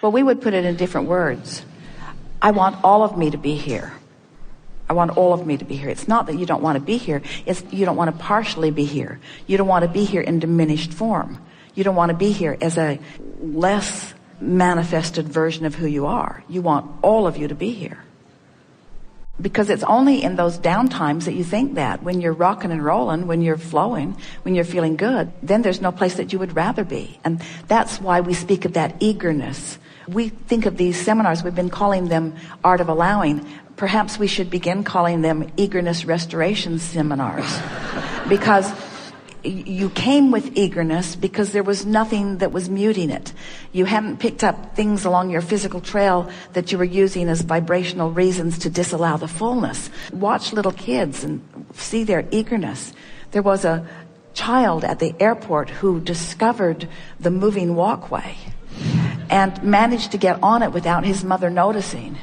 Well, we would put it in different words. I want all of me to be here. I want all of me to be here. It's not that you don't want to be here. It's you don't want to partially be here. You don't want to be here in diminished form. You don't want to be here as a less manifested version of who you are. You want all of you to be here. Because it's only in those down times that you think that. When you're rocking and rolling, when you're flowing, when you're feeling good, then there's no place that you would rather be. And that's why we speak of that eagerness. We think of these seminars, we've been calling them Art of Allowing. Perhaps we should begin calling them Eagerness Restoration Seminars. Because you came with eagerness because there was nothing that was muting it. You hadn't picked up things along your physical trail that you were using as vibrational reasons to disallow the fullness. Watch little kids and see their eagerness. There was a child at the airport who discovered the moving walkway and managed to get on it without his mother noticing.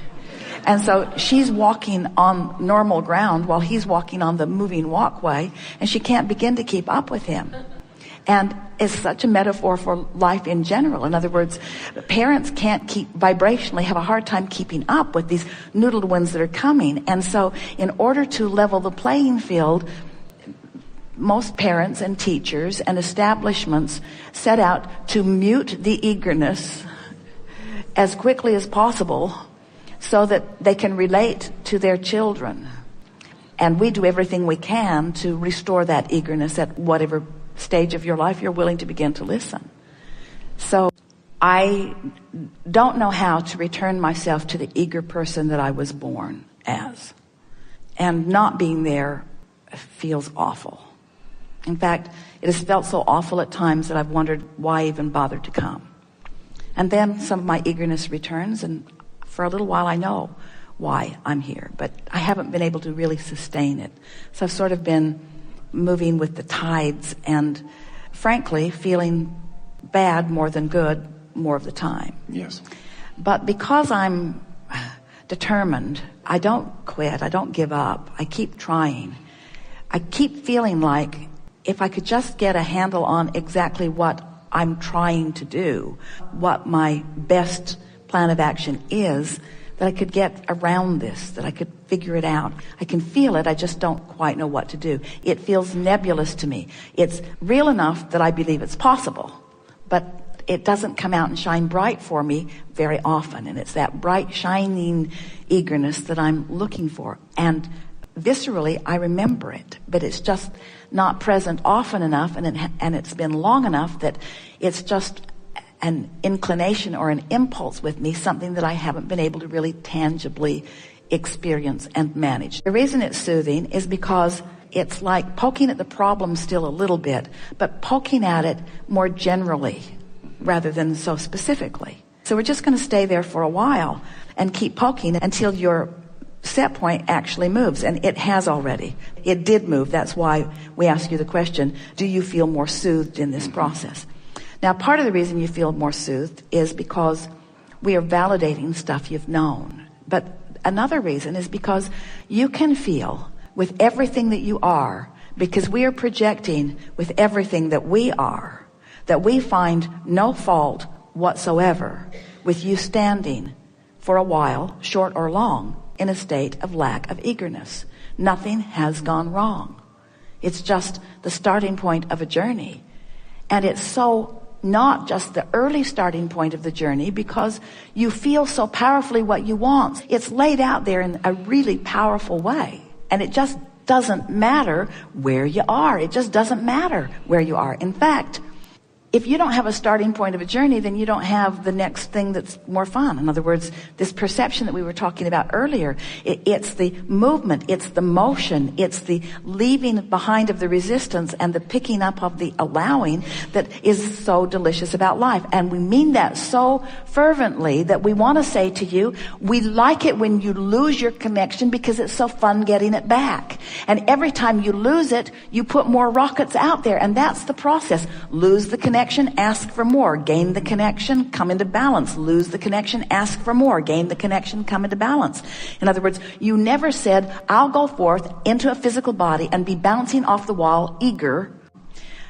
And so she's walking on normal ground while he's walking on the moving walkway, and she can't begin to keep up with him. And it's such a metaphor for life in general. In other words, parents can't vibrationally have a hard time keeping up with these noodled ones that are coming. And so in order to level the playing field, most parents and teachers and establishments set out to mute the eagerness as quickly as possible so that they can relate to their children. And we do everything we can to restore that eagerness at whatever stage of your life you're willing to begin to listen. So I don't know how to return myself to the eager person that I was born as. And not being there feels awful. In fact, it has felt so awful at times that I've wondered why even bother to come. And then some of my eagerness returns, and for a little while I know why I'm here, but I haven't been able to really sustain it. So I've sort of been moving with the tides and frankly feeling bad more than good more of the time. Yes. But because I'm determined, I don't quit, I don't give up, I keep trying. I keep feeling like if I could just get a handle on exactly what I'm trying to do, what my best plan of action is, that I could get around this, that I could figure it out. I can feel it, I just don't quite know what to do. It feels nebulous to me. It's real enough that I believe it's possible, but it doesn't come out and shine bright for me very often. And it's that bright, shining eagerness that I'm looking for. And viscerally, I remember it, but it's just not present often enough, and it's been long enough that it's just an inclination or an impulse with me, something that I haven't been able to really tangibly experience and manage. The reason it's soothing is because it's like poking at the problem still a little bit, but poking at it more generally rather than so specifically. So we're just going to stay there for a while and keep poking until your set point actually moves, and it has already. It did move. That's why we ask you the question, do you feel more soothed in this process? Now, part of the reason you feel more soothed is because we are validating stuff you've known. But another reason is because you can feel with everything that you are, because we are projecting with everything that we are, that we find no fault whatsoever with you standing for a while, short or long, in a state of lack of eagerness. Nothing has gone wrong. It's just the starting point of a journey. And it's so not just the early starting point of the journey, because you feel so powerfully what you want. It's laid out there in a really powerful way. And it just doesn't matter where you are. It just doesn't matter where you are. In fact, if you don't have a starting point of a journey, then you don't have the next thing that's more fun. In other words, this perception that we were talking about earlier, it's the movement, it's the motion, it's the leaving behind of the resistance and the picking up of the allowing that is so delicious about life. And we mean that so fervently that we want to say to you, we like it when you lose your connection because it's so fun getting it back. And every time you lose it, you put more rockets out there. And that's the process. Lose the connection, ask for more. Gain the connection, come into balance. Lose the connection, ask for more. Gain the connection, come into balance. In other words, you never said, I'll go forth into a physical body and be bouncing off the wall, eager.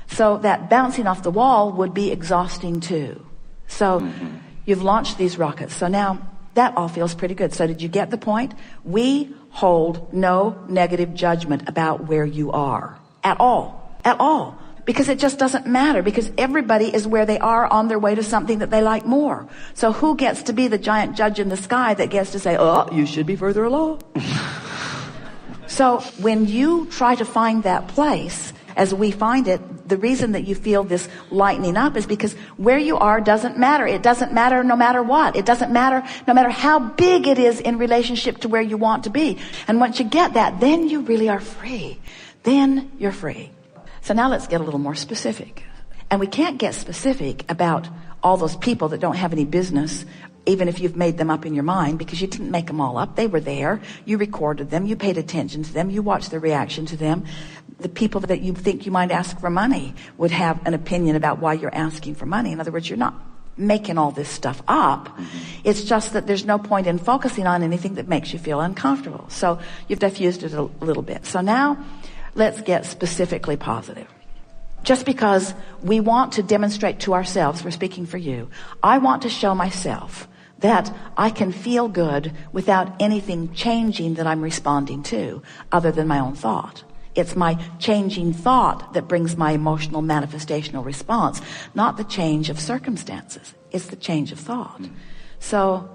So that bouncing off the wall would be exhausting too. So You've launched these rockets. So now that all feels pretty good. So did you get the point? We hold no negative judgment about where you are at all. At all. Because it just doesn't matter, because everybody is where they are on their way to something that they like more. So who gets to be the giant judge in the sky that gets to say, oh, you should be further along? So when you try to find that place, as we find it, the reason that you feel this lightening up is because where you are doesn't matter. It doesn't matter no matter what. It doesn't matter no matter how big it is in relationship to where you want to be. And once you get that, then you really are free. Then you're free. So now let's get a little more specific. And we can't get specific about all those people that don't have any business, even if you've made them up in your mind, because you didn't make them all up. They were there. You recorded them. You paid attention to them. You watched their reaction to them. The people that you think you might ask for money would have an opinion about why you're asking for money. In other words, you're not making all this stuff up. Mm-hmm. It's just that there's no point in focusing on anything that makes you feel uncomfortable. So you've diffused it a little bit. So now let's get specifically positive. Just because we want to demonstrate to ourselves, we're speaking for you, I want to show myself that I can feel good without anything changing that I'm responding to other than my own thought. It's my changing thought that brings my emotional manifestational response, not the change of circumstances. It's the change of thought. So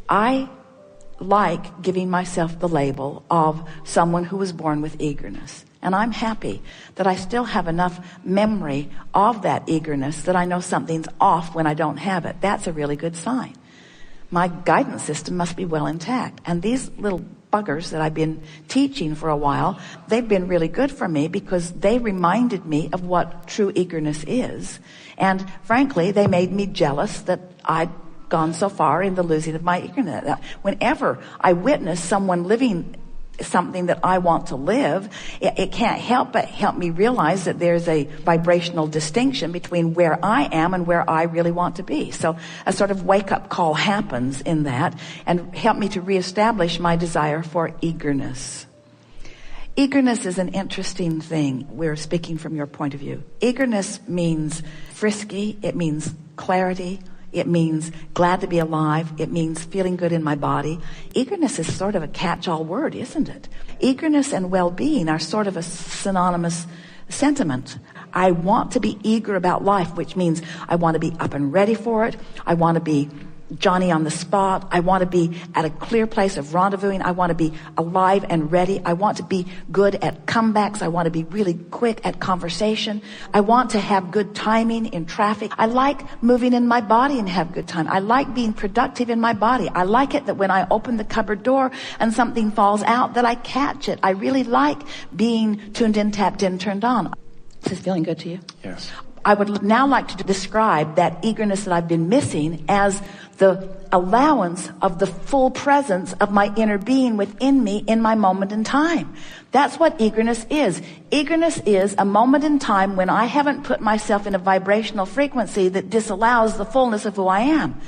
I like giving myself the label of someone who was born with eagerness. And I'm happy that I still have enough memory of that eagerness that I know something's off when I don't have it. That's a really good sign. My guidance system must be well intact. And these little buggers that I've been teaching for a while, they've been really good for me because they reminded me of what true eagerness is. And frankly, they made me jealous that I'd gone so far in the losing of my eagerness. Whenever I witness someone living something that I want to live, it can't help but help me realize that there's a vibrational distinction between where I am and where I really want to be. So a sort of wake-up call happens in that and help me to reestablish my desire for eagerness. Eagerness is an interesting thing. We're speaking from your point of view. Eagerness means frisky. It means clarity. It means glad to be alive. It means feeling good in my body. Eagerness is sort of a catch-all word, isn't it? Eagerness and well-being are sort of a synonymous sentiment. I want to be eager about life, which means I want to be up and ready for it. I want to be Johnny on the spot. I want to be at a clear place of rendezvousing. I want to be alive and ready. I want to be good at comebacks. I want to be really quick at conversation. I want to have good timing in traffic. I like moving in my body and have good time. I like being productive in my body. I like it that when I open the cupboard door and something falls out that I catch it. I really like being tuned in, tapped in, turned on. Is this feeling good to you? Yes. I would now like to describe that eagerness that I've been missing as the allowance of the full presence of my inner being within me in my moment in time. That's what eagerness is. Eagerness is a moment in time when I haven't put myself in a vibrational frequency that disallows the fullness of who I am.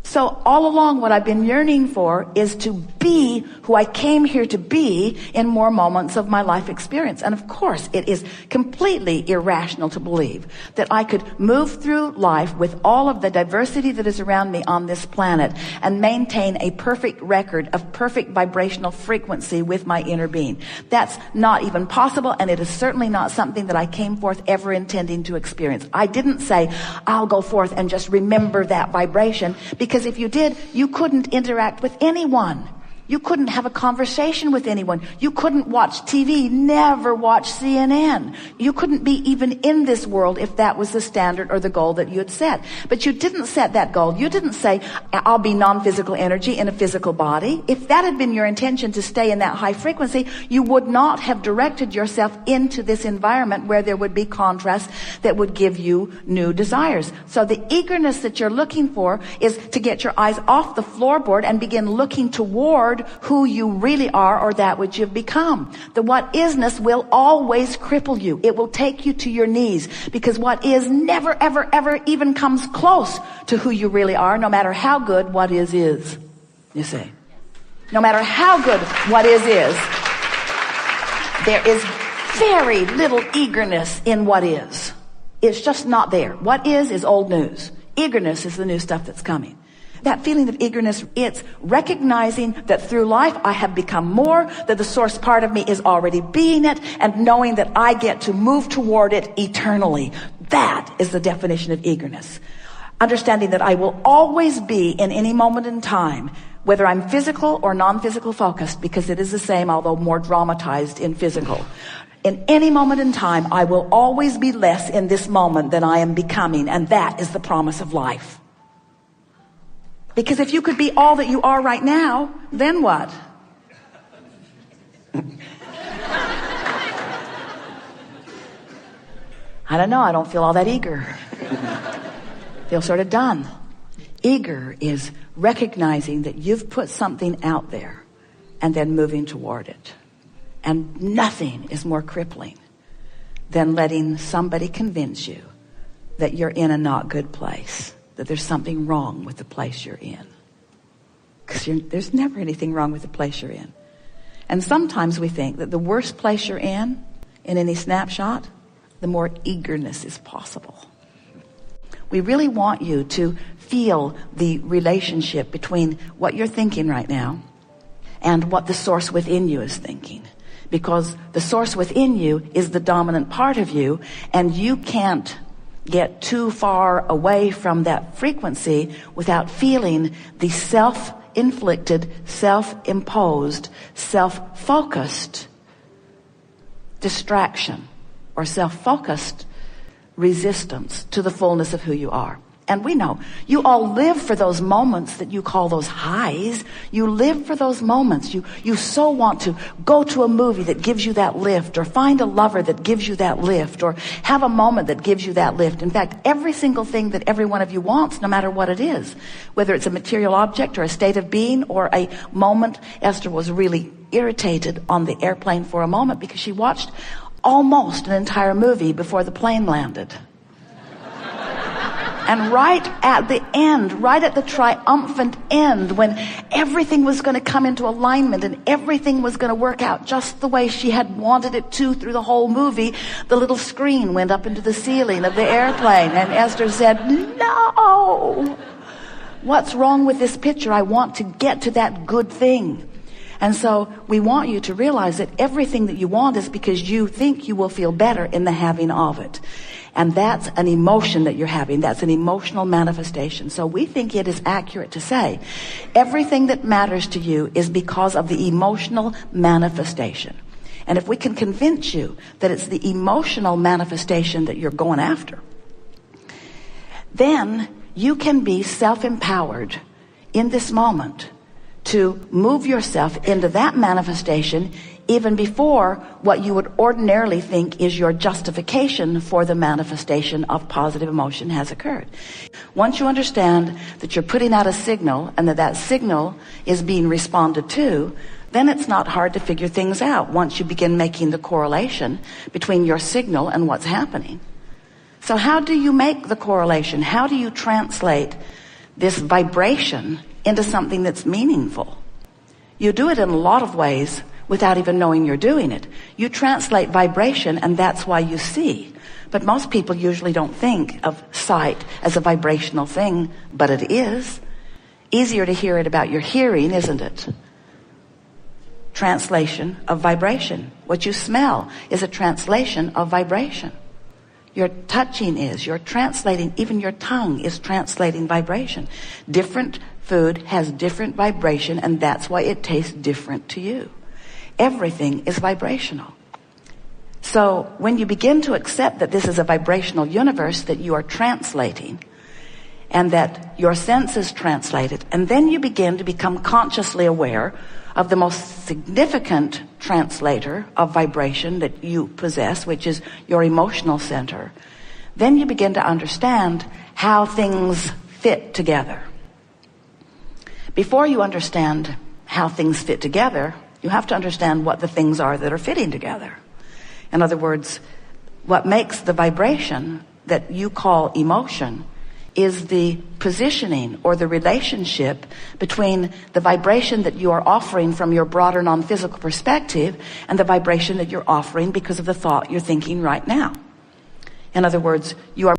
So all along what I've been yearning for is to be who I came here to be in more moments of my life experience. And of course, it is completely irrational to believe that I could move through life with all of the diversity that is around me on this planet and maintain a perfect record of perfect vibrational frequency with my inner being. That's not even possible, and it is certainly not something that I came forth ever intending to experience. I didn't say, I'll go forth and just remember that vibration, because if you did, you couldn't interact with anyone. You couldn't have a conversation with anyone. You couldn't watch TV, never watch CNN. You couldn't be even in this world if that was the standard or the goal that you had set. But you didn't set that goal. You didn't say, I'll be non-physical energy in a physical body. If that had been your intention to stay in that high frequency, you would not have directed yourself into this environment where there would be contrast that would give you new desires. So the eagerness that you're looking for is to get your eyes off the floorboard and begin looking toward who you really are, or that which you've become. The what isness will always cripple you. It will take you to your knees, because what is never, ever, ever even comes close to who you really are, no matter how good what is. You see? No matter how good what is, there is very little eagerness in what is. It's just not there. What is old news. Eagerness is the new stuff that's coming. That feeling of eagerness, it's recognizing that through life I have become more, that the source part of me is already being it, and knowing that I get to move toward it eternally. That is the definition of eagerness. Understanding that I will always be in any moment in time, whether I'm physical or non-physical focused, because it is the same, although more dramatized in physical. In any moment in time, I will always be less in this moment than I am becoming, and that is the promise of life. Because if you could be all that you are right now, then what? I don't know. I don't feel all that eager. Feel sort of done. Eager is recognizing that you've put something out there and then moving toward it. And nothing is more crippling than letting somebody convince you that you're in a not good place, that there's something wrong with the place you're in. Because there's never anything wrong with the place you're in. And sometimes we think that the worse place you're in any snapshot, the more eagerness is possible. We really want you to feel the relationship between what you're thinking right now and what the source within you is thinking. Because the source within you is the dominant part of you, and you can't get too far away from that frequency without feeling the self-inflicted, self-imposed, self-focused distraction or self-focused resistance to the fullness of who you are. And we know you all live for those moments that you call those highs. You live for those moments. You so want to go to a movie that gives you that lift, or find a lover that gives you that lift, or have a moment that gives you that lift. In fact, every single thing that every one of you wants, no matter what it is, whether it's a material object or a state of being or a moment. Esther was really irritated on the airplane for a moment because she watched almost an entire movie before the plane landed. And right at the end, right at the triumphant end, when everything was going to come into alignment and everything was going to work out just the way she had wanted it to through the whole movie, the little screen went up into the ceiling of the airplane, and Esther said, "No! What's wrong with this picture? I want to get to that good thing." And so we want you to realize that everything that you want is because you think you will feel better in the having of it. And that's an emotion that you're having. That's an emotional manifestation. So we think it is accurate to say everything that matters to you is because of the emotional manifestation. And if we can convince you that it's the emotional manifestation that you're going after, then you can be self-empowered in this moment to move yourself into that manifestation even before what you would ordinarily think is your justification for the manifestation of positive emotion has occurred. Once you understand that you're putting out a signal and that signal is being responded to, then it's not hard to figure things out once you begin making the correlation between your signal and what's happening. So how do you make the correlation? How do you translate this vibration into something that's meaningful? You do it in a lot of ways without even knowing you're doing it. You translate vibration, and that's why you see. But most people usually don't think of sight as a vibrational thing, but it is. Easier to hear it about your hearing, isn't it? Translation of vibration. What you smell is a translation of vibration. Your touching is, you're translating, even your tongue is translating vibration. Different food has different vibration, and that's why it tastes different to you. Everything is vibrational. So when you begin to accept that this is a vibrational universe that you are translating, and that your senses translate it, and then you begin to become consciously aware of the most significant translator of vibration that you possess, which is your emotional center, then you begin to understand how things fit together. Before you understand how things fit together, you have to understand what the things are that are fitting together. In other words, what makes the vibration that you call emotion is the positioning or the relationship between the vibration that you are offering from your broader non-physical perspective and the vibration that you're offering because of the thought you're thinking right now. In other words, you are